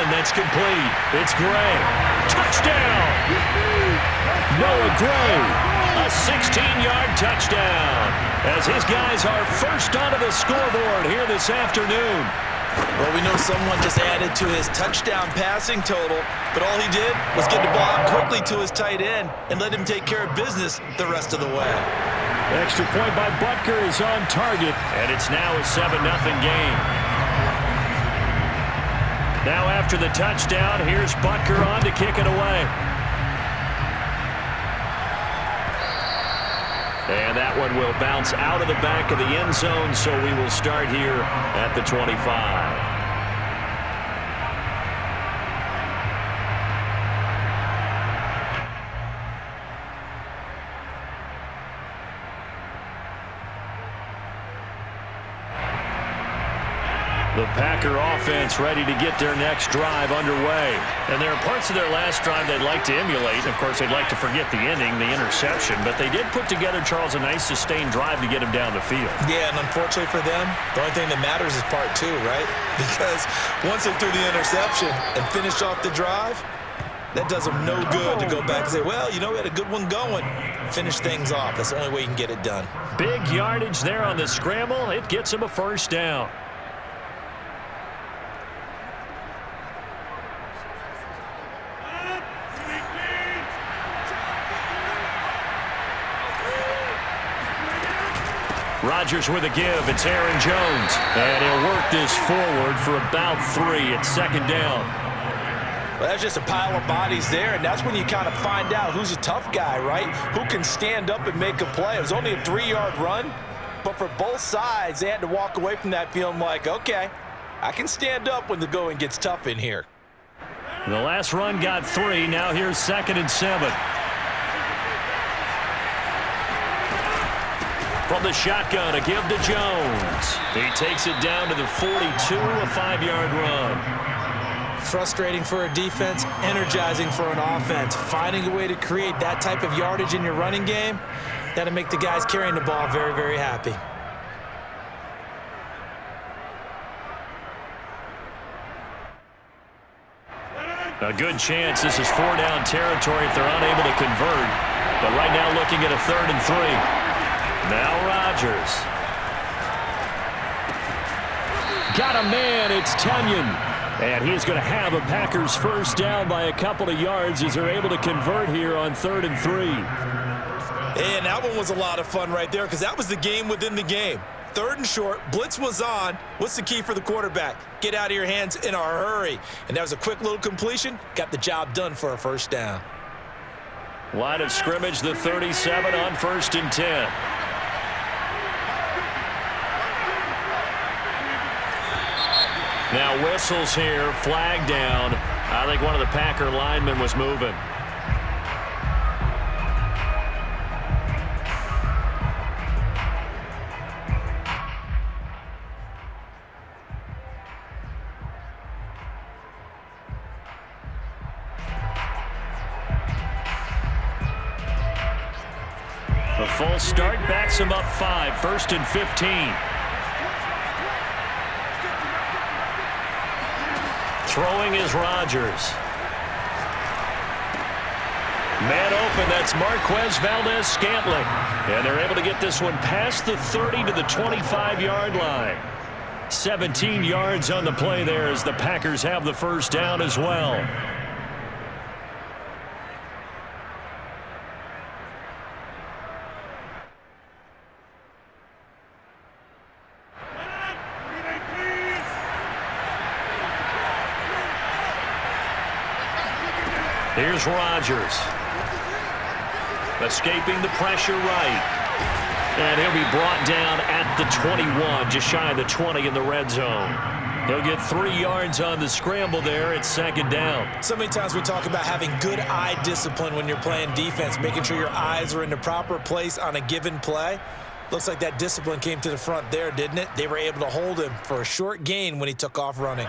and that's complete. It's Gray. Touchdown! Noah Gray, a 16-yard touchdown, as his guys are first onto the scoreboard here this afternoon. Well, we know someone just added to his touchdown passing total, but all he did was get the ball out quickly to his tight end and let him take care of business the rest of the way. Extra point by Butker is on target, and it's now a 7-0 game. Now after the touchdown, here's Butker on to kick it away. And that one will bounce out of the back of the end zone, so we will start here at the 25. The Packer offense ready to get their next drive underway. And there are parts of their last drive they'd like to emulate. Of course, they'd like to forget the ending, the interception. But they did put together, Charles, a nice sustained drive to get him down the field. Yeah, and unfortunately for them, the only thing that matters is part two, right? Because once they threw the interception and finished off the drive, that does them no good to go back and say, well, you know, we had a good one going. Finish things off. That's the only way you can get it done. Big yardage there on the scramble. It gets him a first down. Rodgers with a give. It's Aaron Jones. And he'll work this forward for about 3 at second down. Well, that's just a pile of bodies there, and that's when you kind of find out who's a tough guy, right? Who can stand up and make a play. It was only a 3-yard run, but for both sides, they had to walk away from that feeling like, okay, I can stand up when the going gets tough in here. The last run got 3. Now here's 2nd and 7. From the shotgun, a give to Jones. He takes it down to the 42, a 5-yard run. Frustrating for a defense, energizing for an offense. Finding a way to create that type of yardage in your running game, that'll make the guys carrying the ball very, very happy. A good chance this is 4-down territory if they're unable to convert. But right now looking at a 3rd and 3. Now Rodgers. Got a man, it's Tunyon. And he's going to have a Packers first down by a couple of yards as they're able to convert here on 3rd and 3. And that one was a lot of fun right there because that was the game within the game. 3rd and short, blitz was on. What's the key for the quarterback? Get out of your hands in a hurry. And that was a quick little completion. Got the job done for a first down. Line of scrimmage, the 37 on 1st and 10. Now whistles here, flag down. I think one of the Packer linemen was moving. The full start backs him up 5, 1st and 15. Throwing is Rodgers. Man open, that's Marquez Valdez-Scantling. And they're able to get this one past the 30 to the 25-yard line. 17 yards on the play there as the Packers have the first down as well. Here's Rodgers. Escaping the pressure right. And he'll be brought down at the 21, just shy of the 20 in the red zone. He'll get 3 yards on the scramble there at 2nd down. So many times we talk about having good eye discipline when you're playing defense, making sure your eyes are in the proper place on a given play. Looks like that discipline came to the front there, didn't it? They were able to hold him for a short gain when he took off running.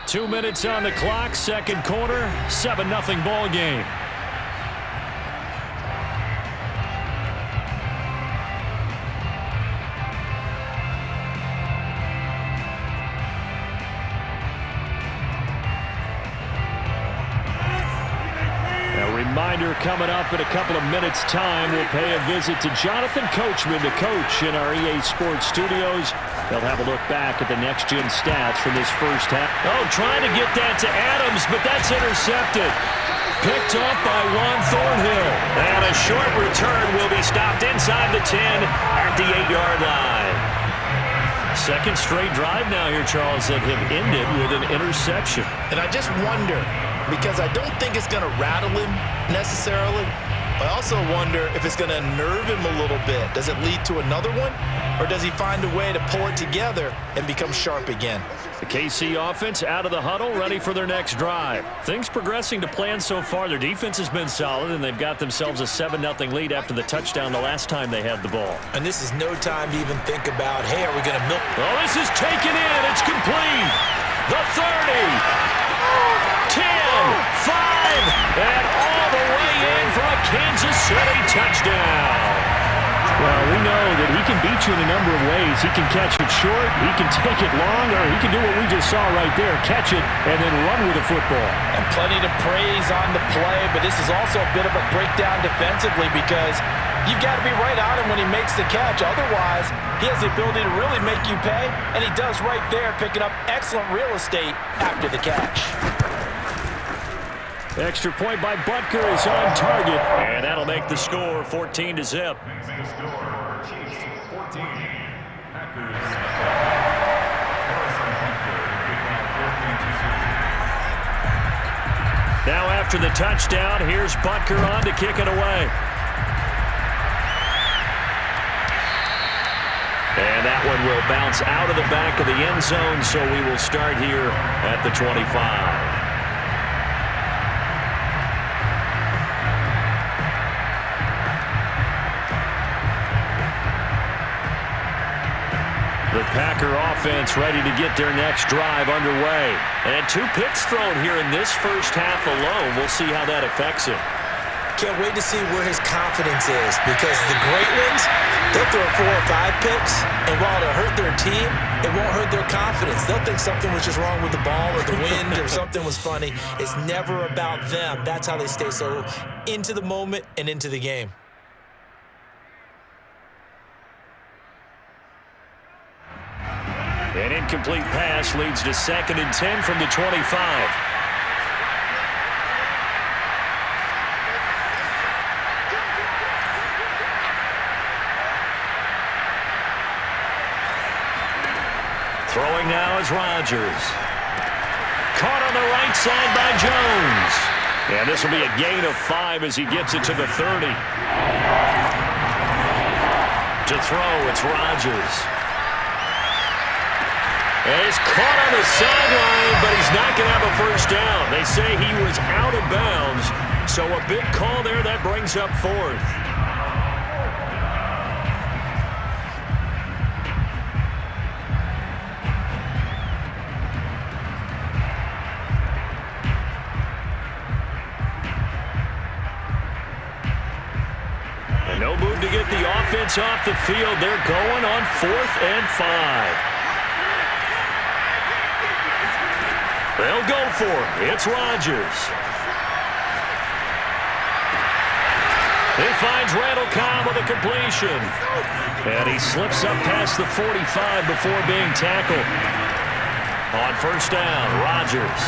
2 minutes on the clock, 2nd quarter, 7-0 ball game. Reminder coming up in a couple of minutes' time. We'll pay a visit to Jonathan Coachman, the coach in our EA Sports studios. They'll have a look back at the next-gen stats from this first half. Oh, trying to get that to Adams, but that's intercepted. Picked up by Juan Thornhill. And a short return will be stopped inside the 10 at the 8-yard line. Second straight drive now here, Charles, that have ended with an interception. And I just wonder, because I don't think it's going to rattle him necessarily. I also wonder if it's going to nerve him a little bit. Does it lead to another one? Or does he find a way to pull it together and become sharp again? The KC offense out of the huddle, ready for their next drive. Things progressing to plan so far. Their defense has been solid, and they've got themselves a 7-0 lead after the touchdown the last time they had the ball. And this is no time to even think about, hey, are we going to milk? Oh, this is taken in. It's complete. The 30. 10, 5, and all the way in for a Kansas City touchdown. Well, we know that he can beat you in a number of ways. He can catch it short, he can take it long, or he can do what we just saw right there, catch it and then run with the football. And plenty to praise on the play, but this is also a bit of a breakdown defensively because you've got to be right on him when he makes the catch. Otherwise, he has the ability to really make you pay, and he does right there, picking up excellent real estate after the catch. Extra point by Butker is on target, and that'll make the score 14-0. The score, Chiefs 14, Packers. Now after the touchdown, here's Butker on to kick it away. And that one will bounce out of the back of the end zone, so we will start here at the 25. The Packer offense ready to get their next drive underway. And 2 picks thrown here in this first half alone. We'll see how that affects him. Can't wait to see where his confidence is, because the great ones, they'll throw 4 or 5 picks, and while it'll hurt their team, it won't hurt their confidence. They'll think something was just wrong with the ball or the wind or something was funny. It's never about them. That's how they stay so into the moment and into the game. An incomplete pass leads to 2nd and 10 from the 25. Throwing now is Rodgers. Caught on the right side by Jones. And this will be a gain of 5 as he gets it to the 30. To throw, it's Rodgers. And he's caught on the sideline, but he's not going to have a first down. They say he was out of bounds, so a big call there that brings up 4th. And no move to get the offense off the field. They're going on 4th and 5. They'll go for it. It's Rodgers. He finds Randall Cobb with a completion. And he slips up past the 45 before being tackled. On first down, Rodgers.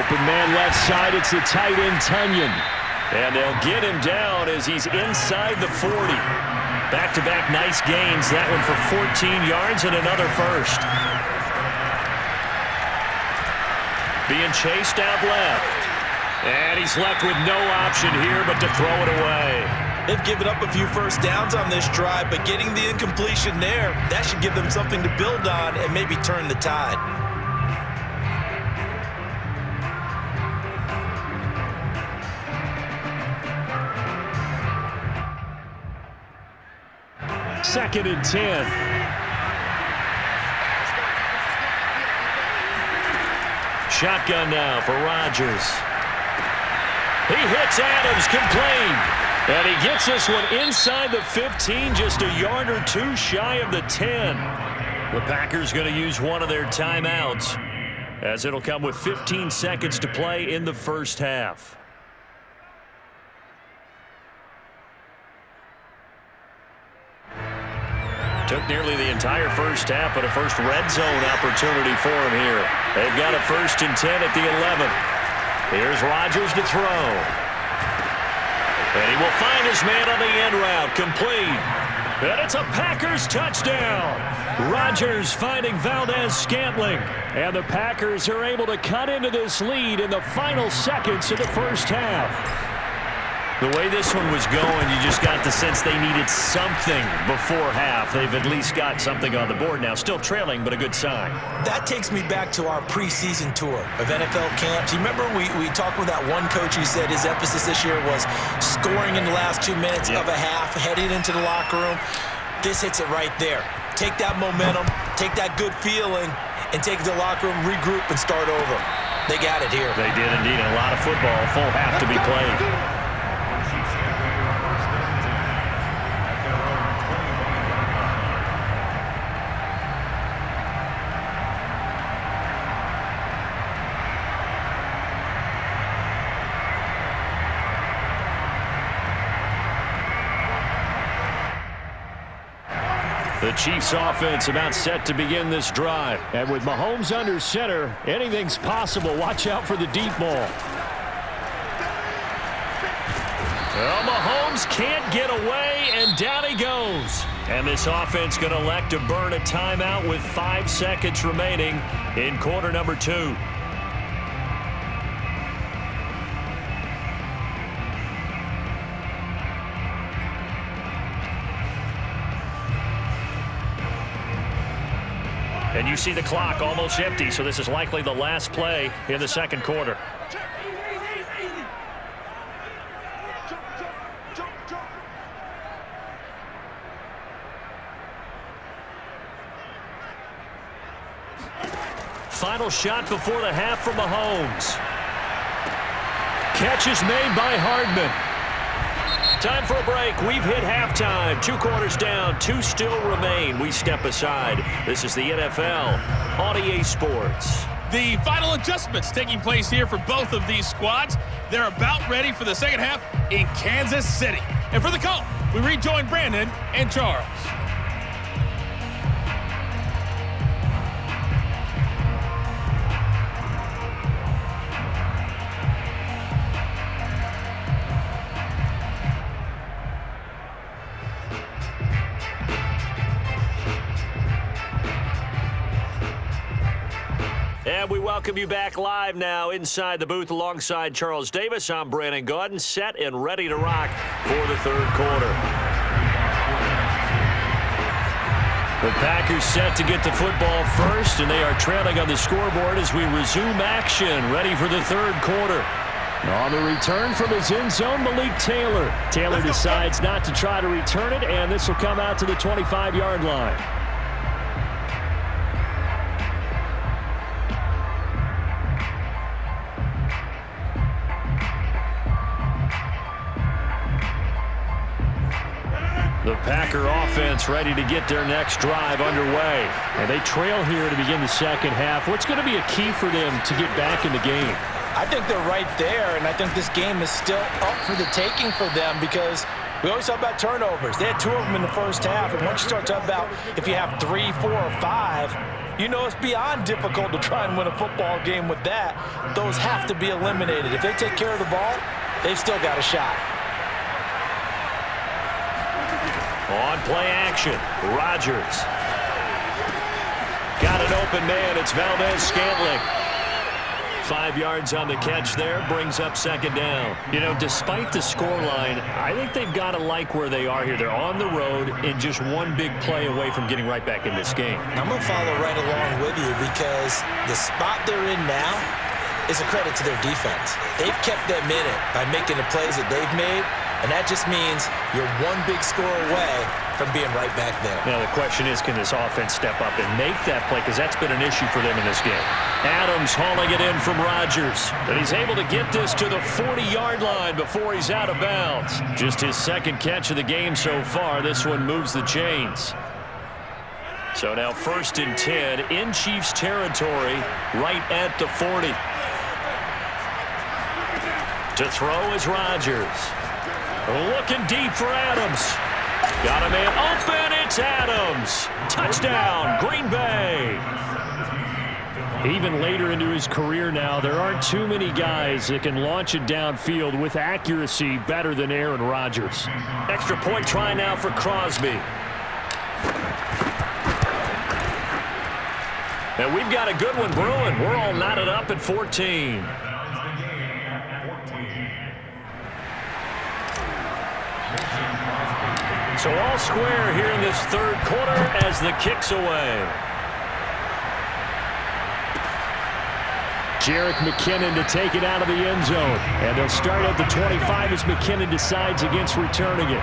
Open man left side. It's the tight end, Tunyon. And they'll get him down as he's inside the 40. Back-to-back nice gains. That one for 14 yards and another first. Being chased out left. And he's left with no option here but to throw it away. They've given up a few first downs on this drive, but getting the incompletion there, that should give them something to build on and maybe turn the tide. Second and 10. Shotgun now for Rodgers. He hits Adams, complete. And he gets this one inside the 15, just a yard or 2 shy of the 10. The Packers going to use one of their timeouts, as it'll come with 15 seconds to play in the first half. Took nearly the entire first half, but a first red zone opportunity for him here. They've got a 1st and 10 at the 11. Here's Rodgers to throw. And he will find his man on the end route, complete. And it's a Packers touchdown. Rodgers finding Valdez-Scantling. And the Packers are able to cut into this lead in the final seconds of the first half. The way this one was going, you just got the sense they needed something before half. They've at least got something on the board now. Still trailing, but a good sign. That takes me back to our preseason tour of NFL camps. You remember we talked with that one coach who said his emphasis this year was scoring in the last 2 minutes of a half, heading into the locker room. This hits it right there. Take that momentum, take that good feeling, and take it to the locker room, regroup, and start over. They got it here. They did indeed. A lot of football, full half to be played. The Chiefs offense about set to begin this drive. And with Mahomes under center, anything's possible. Watch out for the deep ball. Well, Mahomes can't get away, and down he goes. And this offense going to elect to burn a timeout with 5 seconds remaining in quarter number 2. And you see the clock almost empty, so this is likely the last play in the second quarter. Final shot before the half from Mahomes. Catch is made by Hardman. Time for a break. We've hit halftime. 2 quarters down. 2 still remain. We step aside. This is the NFL on EA Sports. The final adjustments taking place here for both of these squads. They're about ready for the second half in Kansas City. And for the call, we rejoin Brandon and Charles. And we welcome you back live now inside the booth alongside Charles Davis. I'm Brandon Gaudin, set and ready to rock for the third quarter. The Packers set to get the football first, and they are trailing on the scoreboard as we resume action, ready for the third quarter. On the return from his end zone, Malik Taylor. Taylor decides not to try to return it, and this will come out to the 25-yard line. The Packer offense ready to get their next drive underway. And they trail here to begin the second half. What's going to be a key for them to get back in the game? I think they're right there, and I think this game is still up for the taking for them because we always talk about turnovers. They had 2 of them in the first half, and once you start talking about if you have 3, 4, or 5, you know it's beyond difficult to try and win a football game with that. Those have to be eliminated. If they take care of the ball, they've still got a shot. On play action, Rodgers. Got an open man, it's Valdez-Scantling. 5 yards on the catch there, brings up second down. You know, despite the scoreline, I think they've got to like where they are here. They're on the road and just one big play away from getting right back in this game. I'm going to follow right along with you because the spot they're in now is a credit to their defense. They've kept them in it by making the plays that they've made, and that just means you're one big score away from being right back there. Now, the question is, can this offense step up and make that play? Because that's been an issue for them in this game. Adams hauling it in from Rodgers. And he's able to get this to the 40-yard line before he's out of bounds. Just his second catch of the game so far. This one moves the chains. So now 1st and 10 in Chiefs territory right at the 40. To throw is Rodgers. Looking deep for Adams. Got a man open, and It's Adams. Touchdown, Green Bay. Even later into his career now, there aren't too many guys that can launch it downfield with accuracy better than Aaron Rodgers. Extra point try now for Crosby. And we've got a good one brewing. We're all knotted up at 14. So all square here in this third quarter as the kick's away. Jerick McKinnon to take it out of the end zone. And they'll start at the 25 as McKinnon decides against returning it.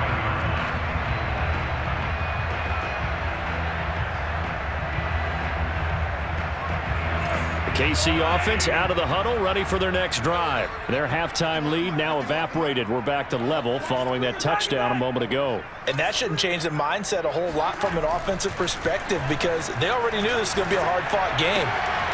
KC offense out of the huddle, ready for their next drive. Their halftime lead now evaporated. We're back to level following that touchdown a moment ago. And that shouldn't change the mindset a whole lot from an offensive perspective because they already knew this was going to be a hard-fought game.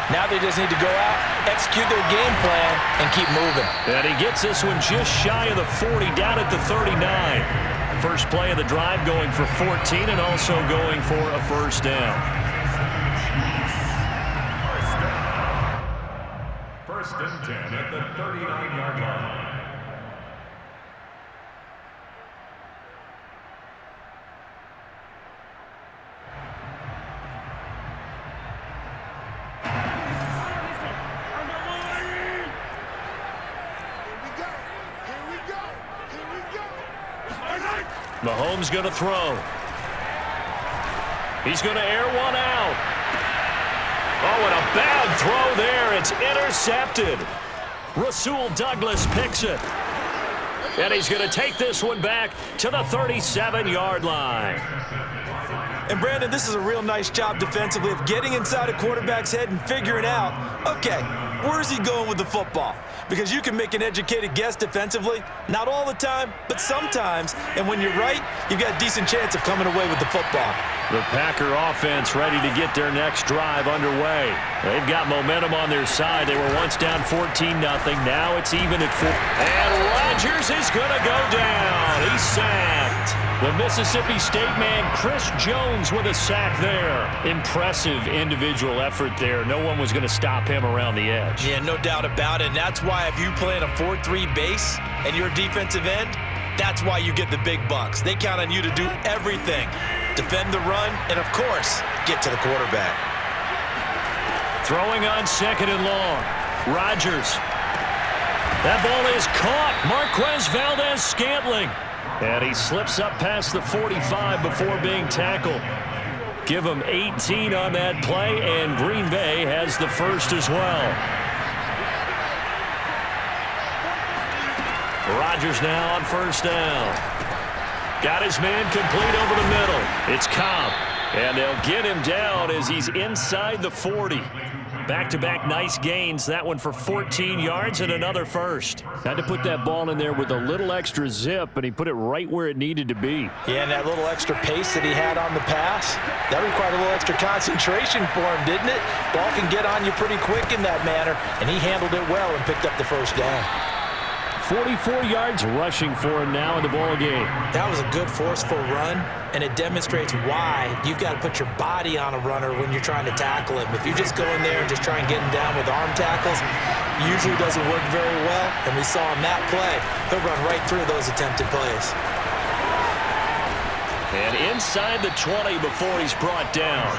Now they just need to go out, execute their game plan, and keep moving. And he gets this one just shy of the 40, down at the 39. First play of the drive going for 14 and also going for a first down. First and 10 at the 39-yard line. Mahomes going to throw. He's going to air one out. Oh, and a bad throw there. It's intercepted. Rasul Douglas picks it. And he's going to take this one back to the 37-yard line. And, Brandon, this is a real nice job defensively of getting inside a quarterback's head and figuring out, okay, where's he going with the football? Because you can make an educated guess defensively, not all the time, but sometimes. And when you're right, you've got a decent chance of coming away with the football. The Packer offense ready to get their next drive underway. They've got momentum on their side. They were once down 14-0. Now it's even at 4. And Rodgers is going to go down. He's sacked. The Mississippi State man, Chris Jones, with a sack there. Impressive individual effort there. No one was going to stop him around the edge. Yeah, no doubt about it. And that's why if you play in a 4-3 base and you're a defensive end, that's why you get the big bucks. They count on you to do everything. Defend the run, and, of course, get to the quarterback. Throwing on second and long. Rodgers. That ball is caught. Marquez Valdez-Scantling. And he slips up past the 45 before being tackled. Give him 18 on that play, and Green Bay has the first as well. Rodgers now on first down. Got his man complete over the middle. It's Cobb. And they'll get him down as he's inside the 40. Back-to-back nice gains. That one for 14 yards and another first. Had to put that ball in there with a little extra zip, and he put it right where it needed to be. Yeah, and that little extra pace that he had on the pass, that required a little extra concentration for him, didn't it? Ball can get on you pretty quick in that manner, and he handled it well and picked up the first down. 44 yards rushing for him now in the ball game. That was a good forceful run, and it demonstrates why you've got to put your body on a runner when you're trying to tackle him. If you just go in there and just try and get him down with arm tackles, it usually doesn't work very well, and we saw him that play. He'll run right through those attempted plays. And inside the 20 before he's brought down.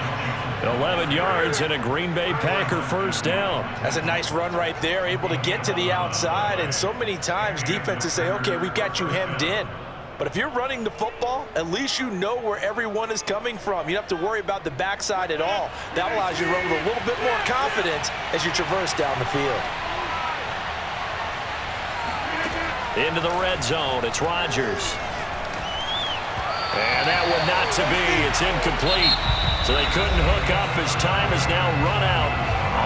11 yards and a Green Bay Packer first down. That's a nice run right there, able to get to the outside. And so many times defenses say, okay, we got you hemmed in. But if you're running the football, at least you know where everyone is coming from. You don't have to worry about the backside at all. That allows you to run with a little bit more confidence as you traverse down the field. Into the red zone, it's Rodgers. And that one not to be. It's incomplete. So they couldn't hook up as time has now run out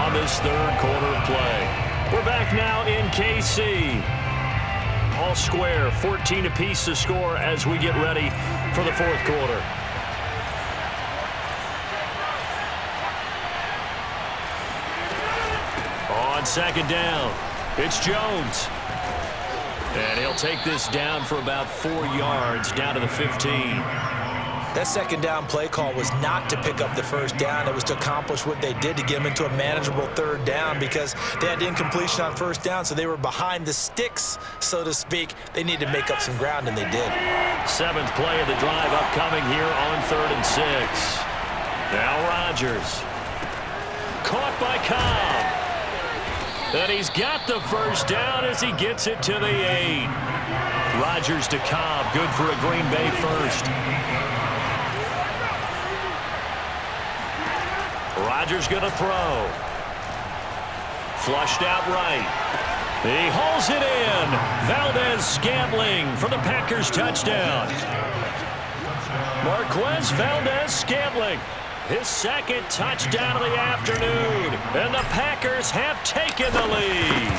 on this third quarter of play. We're back now in KC. All square, 14 apiece to score as we get ready for the fourth quarter. On second down, it's Jones. And he'll take this down for about 4 yards, down to the 15. That second down play call was not to pick up the first down. It was to accomplish what they did to get them into a manageable third down because they had incompletion on first down, so they were behind the sticks, so to speak. They needed to make up some ground, and they did. Seventh play of the drive upcoming here on 3rd and 6. Now Rodgers. Caught by Cobb. And he's got the first down as he gets it to the 8. Rodgers to Cobb. Good for a Green Bay first. Rodgers going to throw. Flushed out right. He hauls it in. Valdez-Scantling for the Packers touchdown. Marquez Valdez-Scantling, his second touchdown of the afternoon. And the Packers have taken the lead.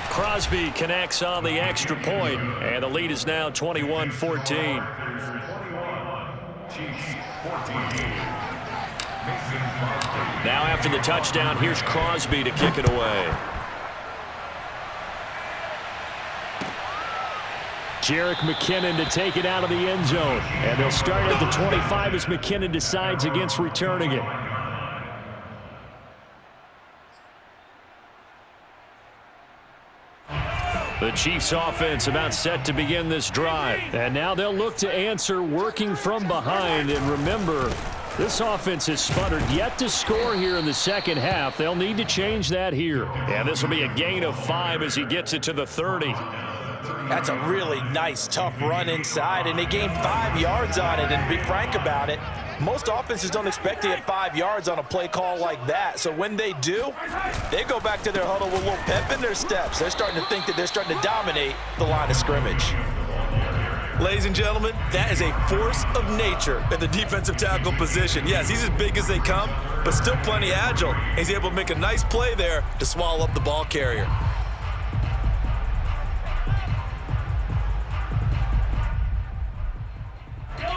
Crosby connects on the extra point, and the lead is now 21-14. Now after the touchdown, here's Crosby to kick it away. Jerick McKinnon to take it out of the end zone. And they'll start at the 25 as McKinnon decides against returning it. The Chiefs offense about set to begin this drive. And now they'll look to answer working from behind. And remember, this offense has sputtered yet to score here in the second half. They'll need to change that here. And this will be a gain of 5 as he gets it to the 30. That's a really nice, tough run inside, and they gained 5 yards on it. And to be frank about it, most offenses don't expect to get 5 yards on a play call like that. So when they do, they go back to their huddle with a little pep in their steps. They're starting to think that they're starting to dominate the line of scrimmage. Ladies and gentlemen, that is a force of nature at the defensive tackle position. Yes, he's as big as they come, but still plenty agile. He's able to make a nice play there to swallow up the ball carrier.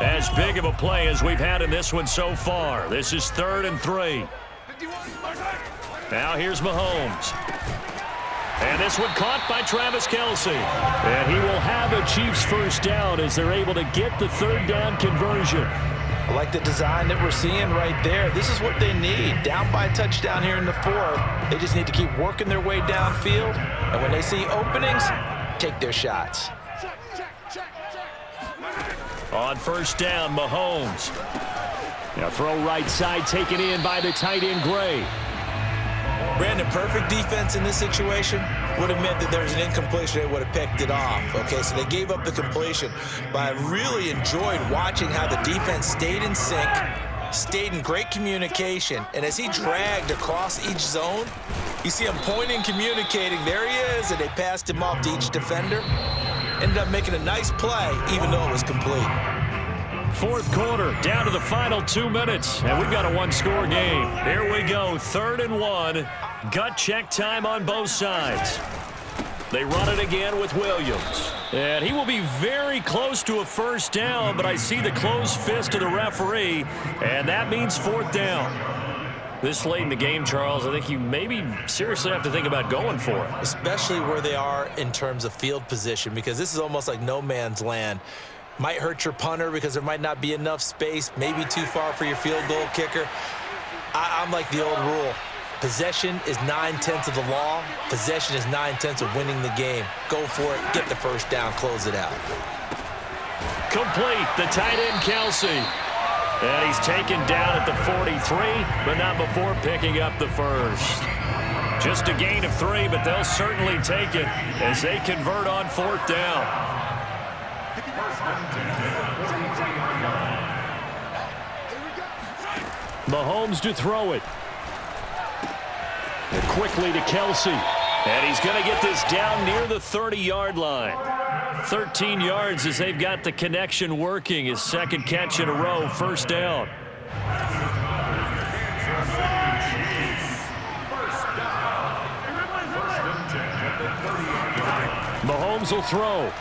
As big of a play as we've had in this one so far. This is 3rd and 3. Now here's Mahomes. And this one caught by Travis Kelce. And he will have a Chiefs first down as they're able to get the 3rd down conversion. I like the design that we're seeing right there. This is what they need. Down by a touchdown here in the 4th. They just need to keep working their way downfield. And when they see openings, take their shots. On first down, Mahomes. Now throw right side, taken in by the tight end, Gray. Brandon, perfect defense in this situation would have meant that there was an incompletion. They would have picked it off. Okay, so they gave up the completion. But I really enjoyed watching how the defense stayed in sync, stayed in great communication. And as he dragged across each zone, you see him pointing, communicating. There he is, and they passed him off to each defender. Ended up making a nice play, even though it was complete. 4th quarter, down to the final 2 minutes, and we've got a one-score game. Here we go, 3rd and 1. Gut check time on both sides. They run it again with Williams. And he will be very close to a first down, but I see the closed fist of the referee, and that means 4th down. This late in the game, Charles, I think you maybe seriously have to think about going for it. Especially where they are in terms of field position, because this is almost like no man's land. Might hurt your punter because there might not be enough space, maybe too far for your field goal kicker. I'm like the old rule. Possession is 9/10 of the law. Possession is 9/10 of winning the game. Go for it, get the first down, close it out. Complete, the tight end, Kelce. And he's taken down at the 43, but not before picking up the first. Just a gain of 3, but they'll certainly take it as they convert on 4th down. Mahomes to throw it. And quickly to Kelce. And he's going to get this down near the 30-yard line. 13 yards as they've got the connection working. His second catch in a row, first down. Mahomes will throw.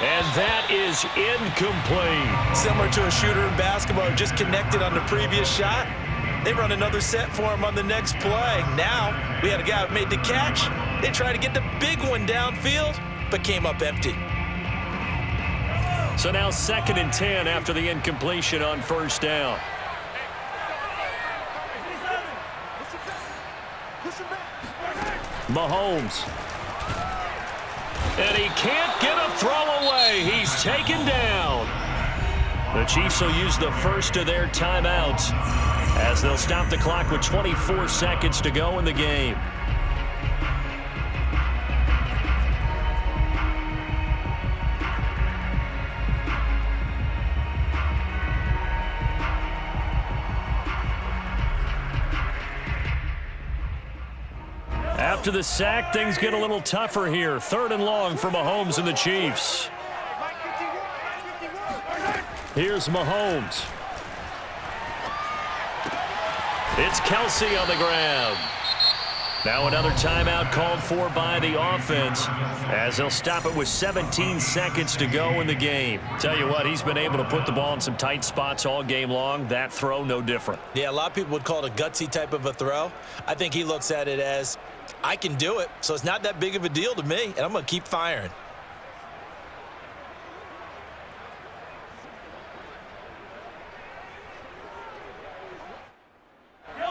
And that is incomplete. Similar to a shooter in basketball who just connected on the previous shot. They run another set for him on the next play. Now, we had a guy who made the catch. They tried to get the big one downfield, but came up empty. So now 2nd and 10 after the incompletion on first down. Mahomes. And he can't get a throw away. He's taken down. The Chiefs will use the first of their timeouts as they'll stop the clock with 24 seconds to go in the game. After the sack, things get a little tougher here. 3rd and long for Mahomes and the Chiefs. Here's Mahomes. It's Kelsey on the ground. Now another timeout called for by the offense as they'll stop it with 17 seconds to go in the game. Tell you what, he's been able to put the ball in some tight spots all game long. That throw, no different. Yeah, a lot of people would call it a gutsy type of a throw. I think he looks at it as, I can do it, so it's not that big of a deal to me, and I'm going to keep firing.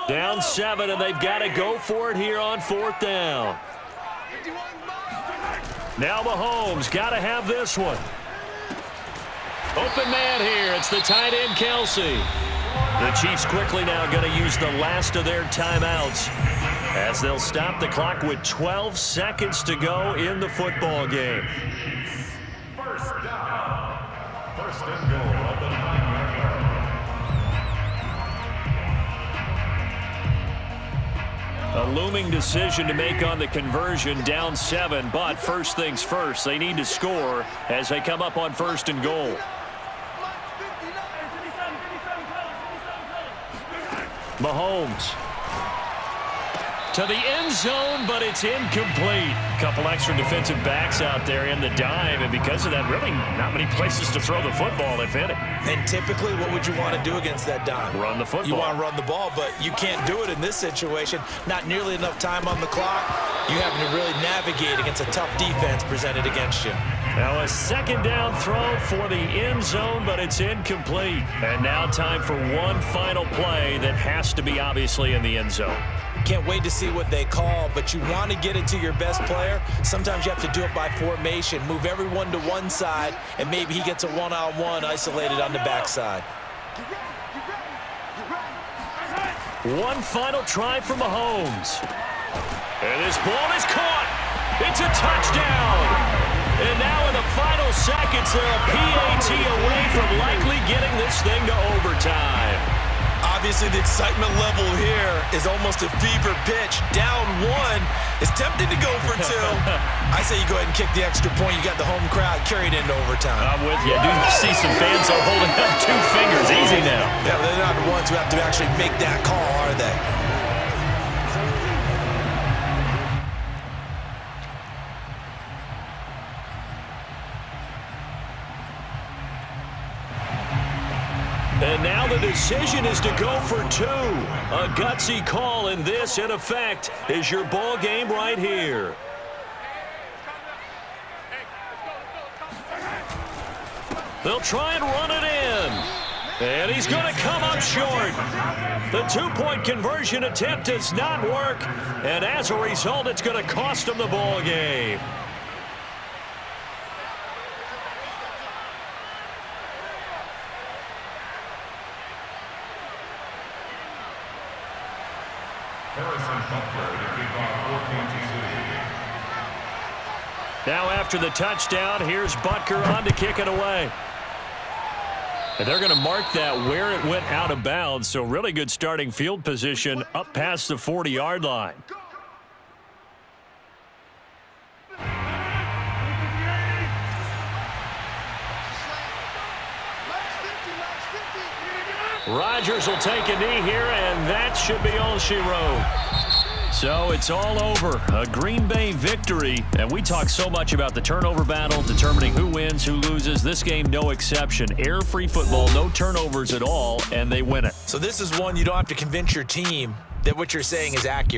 Down 7, and they've got to go for it here on 4th down. Now Mahomes got to have this one. Open man here. It's the tight end, Kelsey. The Chiefs quickly now going to use the last of their timeouts as they'll stop the clock with 12 seconds to go in the football game. First down. First and goal of the 9-yard line. A looming decision to make on the conversion, down 7, but first things first, they need to score as they come up on 1st and goal. Mahomes to the end zone, but it's incomplete. Couple extra defensive backs out there in the dime, and because of that, really not many places to throw the football, if any. And typically, what would you want to do against that dime? Run the football. You want to run the ball, but you can't do it in this situation. Not nearly enough time on the clock. You having to really navigate against a tough defense presented against you. Now a 2nd down throw for the end zone, but it's incomplete. And now time for one final play that has to be obviously in the end zone. Can't wait to see what they call, but you want to get it to your best player. Sometimes you have to do it by formation. Move everyone to one side, and maybe he gets a one-on-one isolated on the backside. One final try for Mahomes. And this ball is caught. It's a touchdown. And now in the final seconds, they're a PAT away from likely getting this thing to overtime. Obviously, the excitement level here is almost a fever pitch. Down 1 is tempted to go for 2. I say you go ahead and kick the extra point. You got the home crowd carried into overtime. I'm with you. I do see some fans are holding up 2 fingers. Easy now. Yeah, but they're not the ones who have to actually make that call, are they? And now the decision is to go for 2. A gutsy call, and this, in effect, is your ball game right here. They'll try and run it in. And he's going to come up short. The 2-point conversion attempt does not work. And as a result, it's going to cost him the ball game. Now after the touchdown, here's Butker on to kick it away. And they're going to mark that where it went out of bounds, so really good starting field position up past the 40-yard line. Rodgers will take a knee here, and that should be all she wrote. So it's all over. A Green Bay victory. And we talk so much about the turnover battle, determining who wins, who loses. This game, no exception. Air-free football, no turnovers at all, and they win it. So this is one you don't have to convince your team that what you're saying is accurate.